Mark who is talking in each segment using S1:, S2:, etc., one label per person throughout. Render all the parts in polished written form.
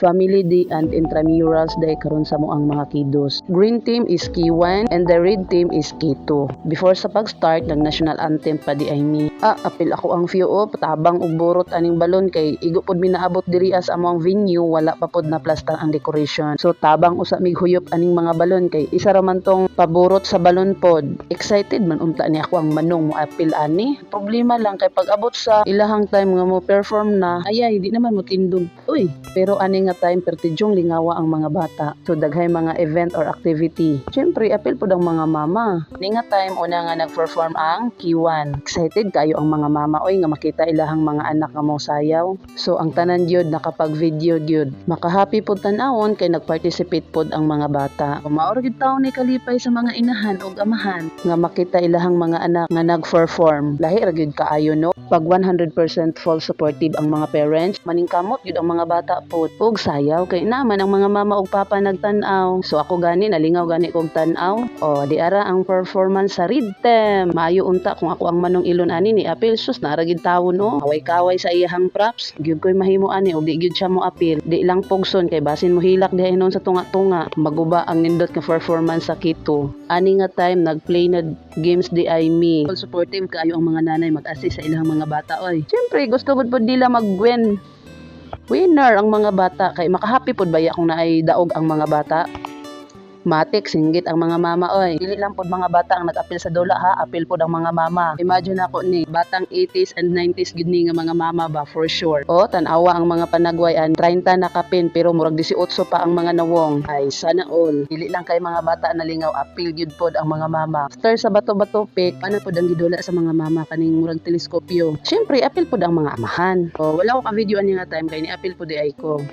S1: Family Day and Intramurals Day karon sa moang mga kiddos. Green team is K1 and the red team is K2. Before sa pag-start ng national anthem pa di ay mi. Apil ako ang few patabang og burot aning balon kay igo pod mi naabot diri as among venue wala pa pod na plaster ang decoration. So tabang usa mig huyop aning mga balon kay isa ra man tong paborot sa balon pod. Excited man unta ni ako ang manong mo apil ani. Problema lang kay pag abot sa ilahang time nga mo perform na ayay di naman mo tindog. Uy, pero ani nga time pertidyong lingawa ang mga bata. So daghay mga event or activity. Syempre apil pod ang mga mama. Ni nga time una nga nag-perform ang K1. Excited kayo ang mga mama oy nga makita ilahang mga anak nga mo sayaw. So ang tanan gyud nakapag-video gyud. Makahappy pod tan-awon kay nag-participate pod ang mga bata. Maor gyud taon ni kalipay sa mga inahan ug amahan nga makita ilahang mga anak nga nag-perform. Lahi ra gyud kaayo no. Pag 100% full supportive ang mga parents, maningkamot gyud ang mga bata pod. Ug sayaw kay naman ang mga mama ug papa nagtan-aw. So ako gani nalingaw gani kog tan-aw. O di ara ang performance sa rhythm. Maayo unta kung ako ang manong ilon ani ni apil sus na ra gyud tawo no. Kaway-kaway sa iyahang props. Gyud koy mahimo ani ug di gyud siya mo apil. Di lang pugson kay basin mo hilak diha inon sa tunga-tunga. Maguba ang nindot nga performance sa K2. Ani nga time nagplay na games di ay mi. Full supportive kaayo ang mga nanay mag-assist sa ilahang mga bata oy. Syempre gusto gud pod nila mag-win. Winner ang mga bata kay makahappy pod baya kung naay daog ang mga bata. Matik singgit ang mga mama oy. Dili lang pod mga bata ang nag-apil sa dula ha, apil pod ang mga mama. Imagine ako ni batang 80s and 90s gid ni nga mga mama ba for sure. O tan-awa ang mga panagwayan 30 na kapin pero murag 18 pa ang mga nawong. Ay sana all. Dili lang kay mga bata nalingaw apil gyud pod ang mga mama. After sa bato-bato pick, ano pod ang gidula sa mga mama kaning murag teleskopyo. Syempre apil pod ang mga amahan. O wala ko ka video ani nga time kay ni apil pod di ay ko.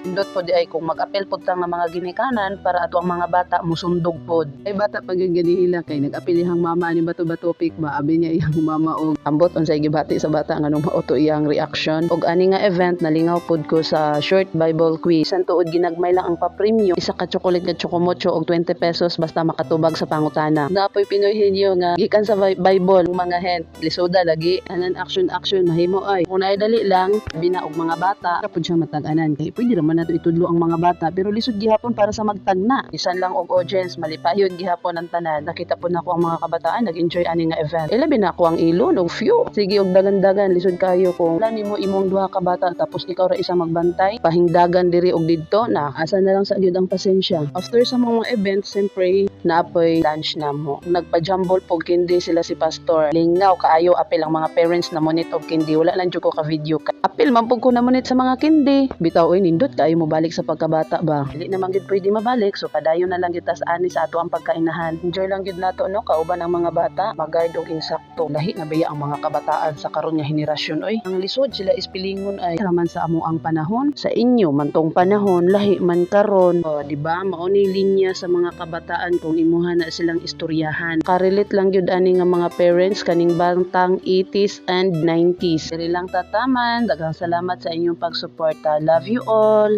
S1: Indot po di ay kung mag-apel po tang mga ginikanan para ato ang mga bata musundog pod. Ay bata pag ganihila kay nag-apilihang mama ni bato-bato pick ba abi niya iyang mama og ambot unsay gibati sa bata nganong mauto iyang reaction. Og ani nga event nalingaw pod ko sa short Bible quiz. San tuod ginagmay lang ang pa-premium. Isa ka chocolate nga chocomocho og 20 pesos basta makatubag sa pangutana. Napoy Pinoy henyo nga gikan sa Bible mga hen. Lisoda lagi anan action mahimo ay. Kung naay dali lang bina og mga bata kapud siya matag-anan kay pwede ra nato itudlo ang mga bata pero lisod gihapon para sa magtagna. Isan lang og audience malipayod gihapon ang tanan. Nakita po nako ang mga kabataan nag-enjoy ani nga event. Ilabi na ako ang ilon og few. Sige og dagan-dagan lisod kayo kung plan nimo imong duha ka bata tapos ikaw ra isa magbantay. Pahingdagan diri og didto na asa na lang sa gyud ang pasensya. After sa mga event sempre naapoy lunch na mo. Nagpa-jumble pog kindi sila si pastor. Lingaw kaayo apil ang mga parents na monit og kindi. Wala lang jud ko ka video. Apil man pug ko na monit sa mga kindi. Bitaw oy nindot kayo mo balik sa pagkabata ba. Dili naman gid pwede mabalik so padayon na lang gid tas ani sa ato ang pagkainahan. Enjoy lang gid nato no kauban ang mga bata. Mag-guide og insakto. Lahi na baya ang mga kabataan sa karon nga henerasyon oy. Ang lisod sila ispilingon ay raman sa amo ang panahon. Sa inyo man tong panahon lahi man karon. O di ba mao ni linya sa mga kabataan kung imuha na silang istoryahan. Karelate lang gyud ani nga mga parents kaning bantang 80s and 90s. Dili lang tataman. Daghang salamat sa inyong pagsuporta. Love you all.